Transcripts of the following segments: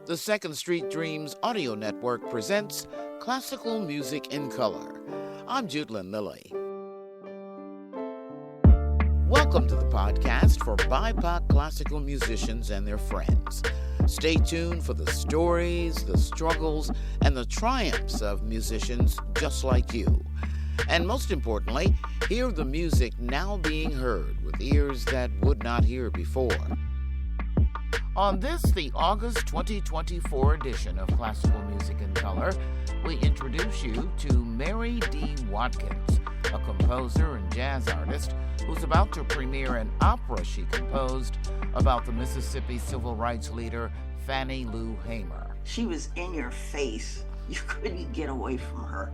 The Second Street Dreams audio network presents Classical Music in Color. I'm Judelin Lilly. Welcome to the podcast for BIPOC classical musicians and their friends. Stay tuned for the stories, the struggles, and the triumphs of musicians just like you. And most importantly, hear the music now being heard with ears that would not hear before. On this, the August 2024 edition of Classical Music in Color, we introduce you to Mary D. Watkins, a composer and jazz artist who's about to premiere an opera she composed about the Mississippi civil rights leader Fannie Lou Hamer. She was in your face. You couldn't get away from her.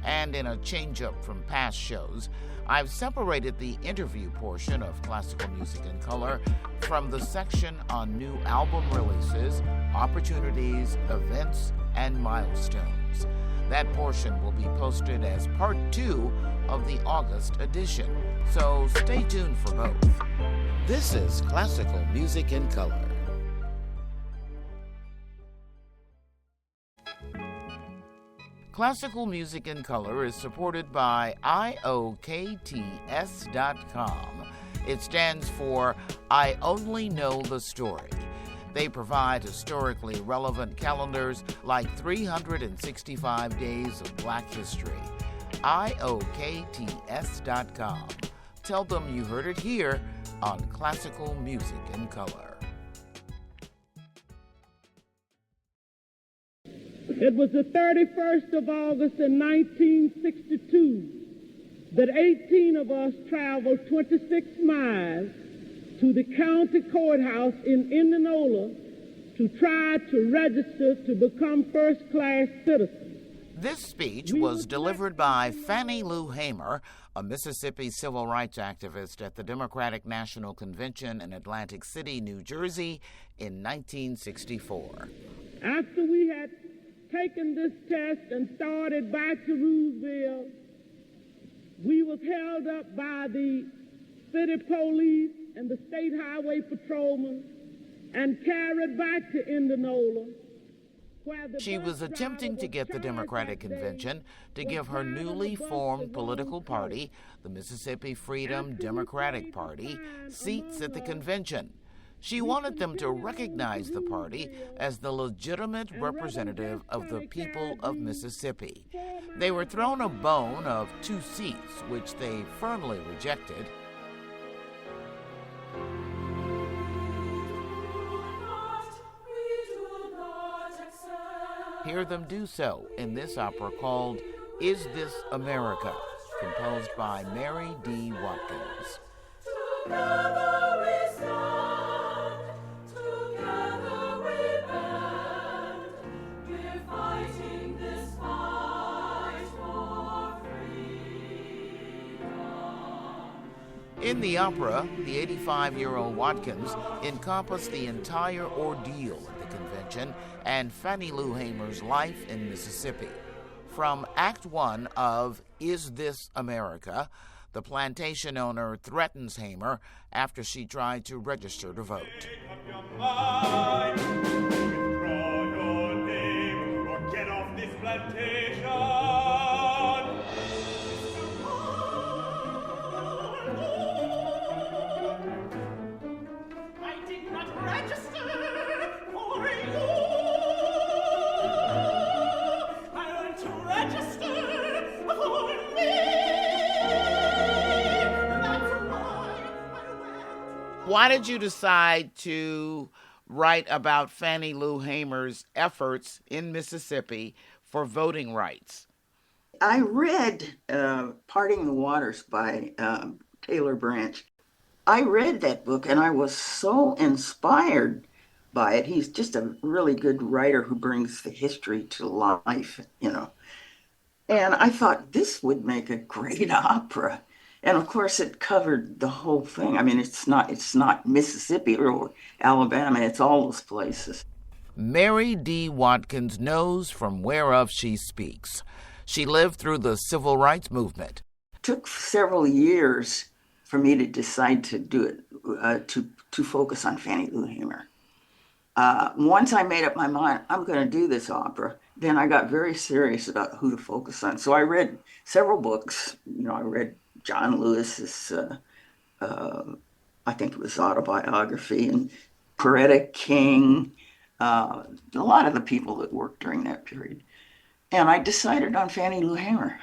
And in a change-up from past shows, I've separated the interview portion of Classical Music in Color from the section on new album releases, opportunities, events, and milestones. That portion will be posted as part 2 of the August edition, so stay tuned for both. This is Classical Music in Color. Classical Music in Color is supported by IOKTS.com. It stands for I Only Know the Story. They provide historically relevant calendars like 365 Days of Black History. IOKTS.com. Tell them you heard it here on Classical Music in Color. It was the 31st of August in 1962 that 18 of us traveled 26 miles to the county courthouse in Indianola to try to register to become first-class citizens. This speech was delivered by Fannie Lou Hamer, a Mississippi civil rights activist at the Democratic National Convention in Atlantic City, New Jersey in 1964. After we had taken this test and started back to Roosevelt, we was held up by the city police and the state highway patrolmen and carried back to Indianola. She was attempting to get the Democratic Convention to give her newly formed political party, the Mississippi Freedom Democratic Party, seats at the convention. She wanted them to recognize the party as the legitimate representative of the people of Mississippi. They were thrown a bone of 2 seats, which they firmly rejected. Hear them do so in this opera called Is This America?, composed by Mary D. Watkins. In the opera, the 85-year-old Watkins encompassed the entire ordeal at the convention and Fannie Lou Hamer's life in Mississippi. From Act 1 of Is This America?, the plantation owner threatens Hamer after she tried to register to vote. Make up your mind, withdraw your name, or get off this plantation. Why did you decide to write about Fannie Lou Hamer's efforts in Mississippi for voting rights? I read Parting the Waters by Taylor Branch. I read that book and I was so inspired by it. He's just a really good writer who brings the history to life, And I thought this would make a great opera. And of course, it covered the whole thing. I mean, it's not Mississippi or Alabama. It's all those places. Mary D. Watkins knows from whereof she speaks. She lived through the civil rights movement. It took several years for me to decide to do it, to focus on Fannie Lou Hamer. Once I made up my mind, I'm going to do this opera, then I got very serious about who to focus on. So I read several books. I read John Lewis's, uh, I think it was autobiography, and Coretta King, a lot of the people that worked during that period. And I decided on Fannie Lou Hamer.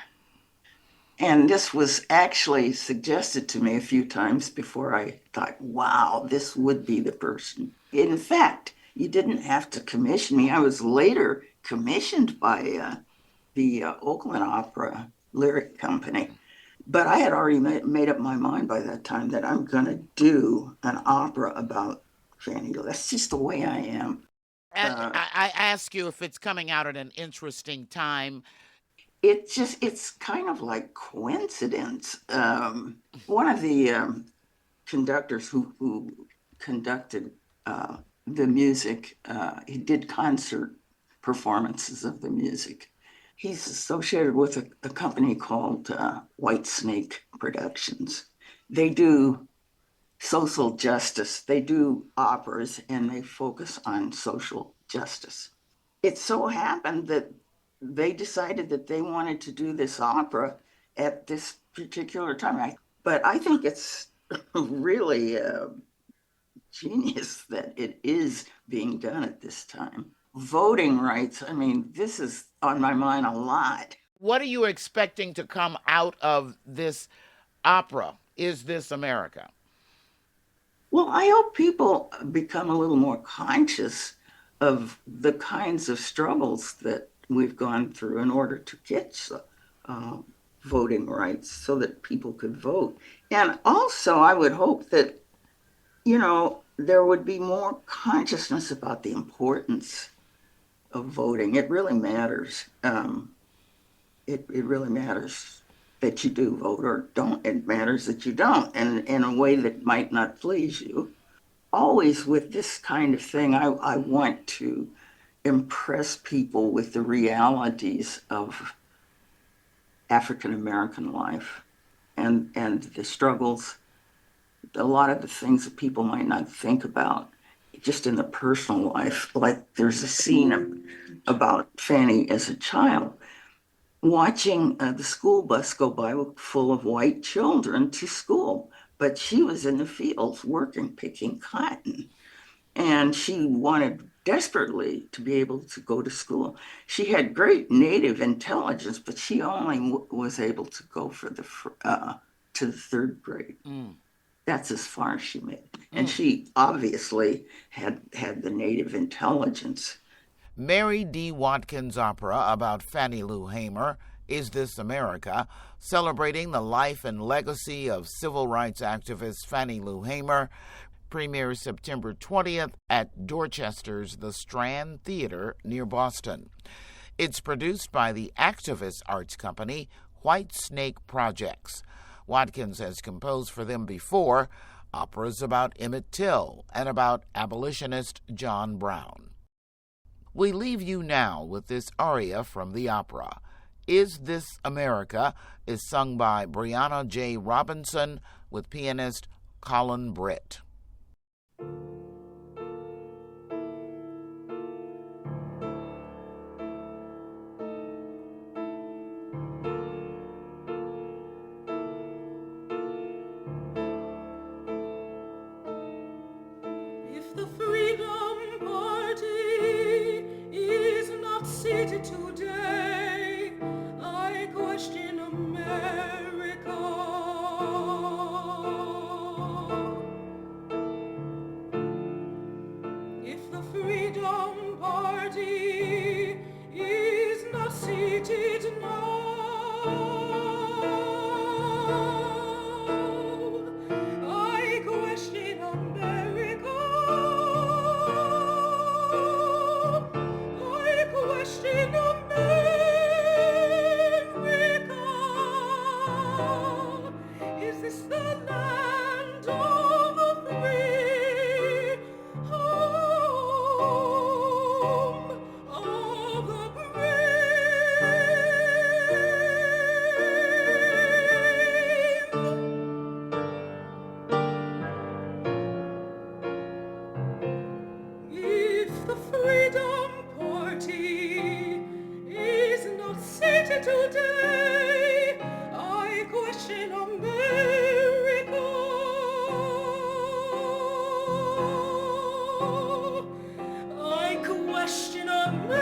And this was actually suggested to me a few times before I thought, wow, this would be the person. In fact, you didn't have to commission me. I was later commissioned by the Oakland Opera Lyric Company. But I had already made up my mind by that time that I'm going to do an opera about Fannie Lou. That's just the way I am. And I ask you if it's coming out at an interesting time. It's kind of like coincidence. One of the conductors who conducted the music, he did concert performances of the music. He's associated with a company called White Snake Productions. They do social justice. They do operas and they focus on social justice. It so happened that they decided that they wanted to do this opera at this particular time. But I think it's really genius that it is being done at this time. Voting rights, I mean, this is on my mind a lot. What are you expecting to come out of this opera, Is This America? Well, I hope people become a little more conscious of the kinds of struggles that we've gone through in order to get voting rights so that people could vote. And also, I would hope that, there would be more consciousness about the importance of voting. It really matters. It really matters that you do vote or don't. It matters that you don't, and in a way that might not please you. Always with this kind of thing, I want to impress people with the realities of African American life and the struggles, a lot of the things that people might not think about just in the personal life. Like there's a scene about Fannie as a child watching the school bus go by full of white children to school, but she was in the fields working, picking cotton. And she wanted desperately to be able to go to school. She had great native intelligence, but she only was able to go to the third grade. That's as far as she made. And she obviously had the native intelligence. Mary D. Watkins' opera about Fannie Lou Hamer, Is This America, celebrating the life and legacy of civil rights activist Fannie Lou Hamer, premieres September 20th at Dorchester's The Strand Theater near Boston. It's produced by the activist arts company White Snake Projects. Watkins has composed for them before operas about Emmett Till and about abolitionist John Brown. We leave you now with this aria from the opera. Is This America is sung by Brianna J. Robinson with pianist Colin Britt. If the Freedom Party is not seated today, I question America. If the Freedom Party is not seated now, I question America. I question America. Is this the land of the free, home of the brave? today. I question America. I question America.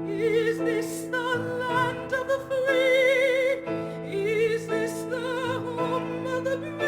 Is this the land of the free? Is this the home of the brave?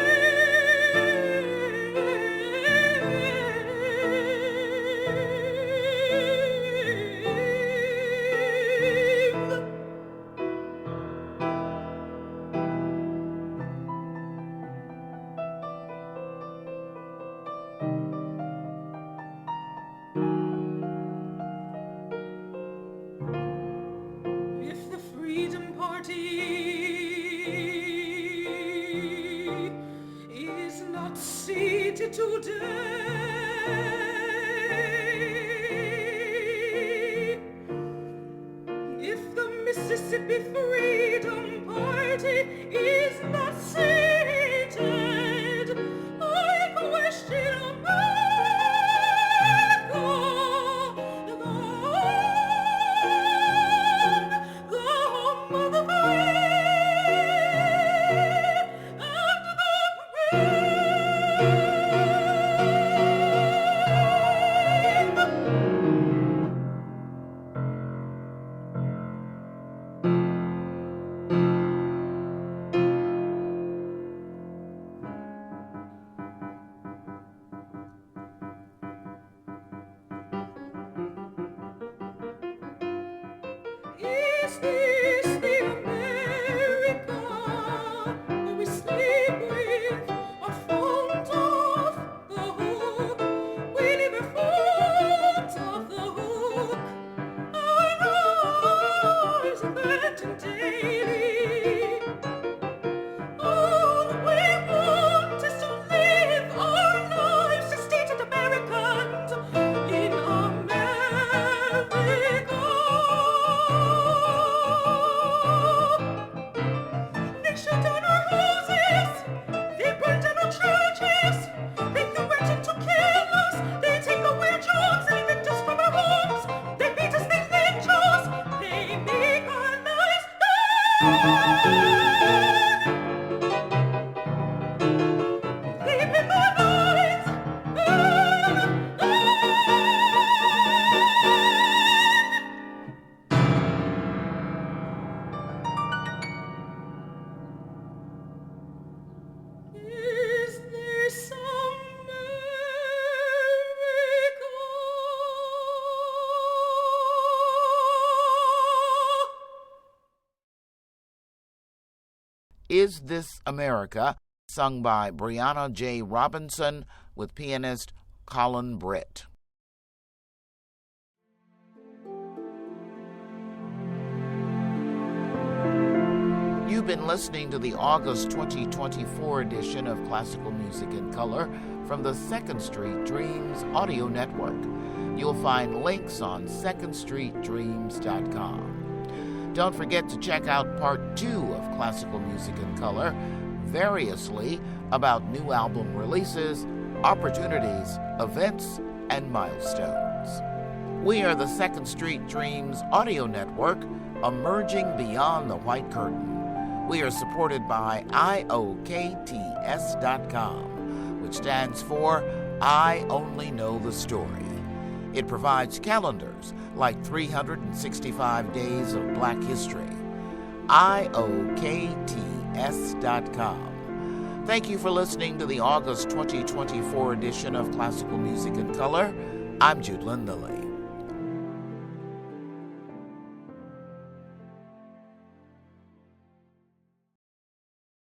If the Freedom Party is not seated today, if the Mississippi Freedom Party is not seated, I question America, the home of the brave and the brave. Is this the America we sleep with, or fond of the hook? We never fond of the hook. Our eyes are venting daily. All we want is to live our lives as stated Americans in America. They shut down our houses, they burn down our churches, they threaten to kill us, they take away our jobs and evict us from our homes, they beat us, they lynch us, they make our lives burn. They make our lives burn. Is this America? Is This America, sung by Brianna J. Robinson with pianist Colin Britt. You've been listening to the August 2024 edition of Classical Music in Color from the Second Street Dreams Audio Network. You'll find links on secondstreetdreams.com. Don't forget to check out Part 2 of Classical Music in Color, variously about new album releases, opportunities, events, and milestones. We are the Second Street Dreams Audio Network, emerging beyond the white curtain. We are supported by IOKTS.com, which stands for I Only Know the Story. It provides calendars like 365 Days of Black History. IOKTS.com. Thank you for listening to the August 2024 edition of Classical Music in Color. I'm Jude Lynn Lilly.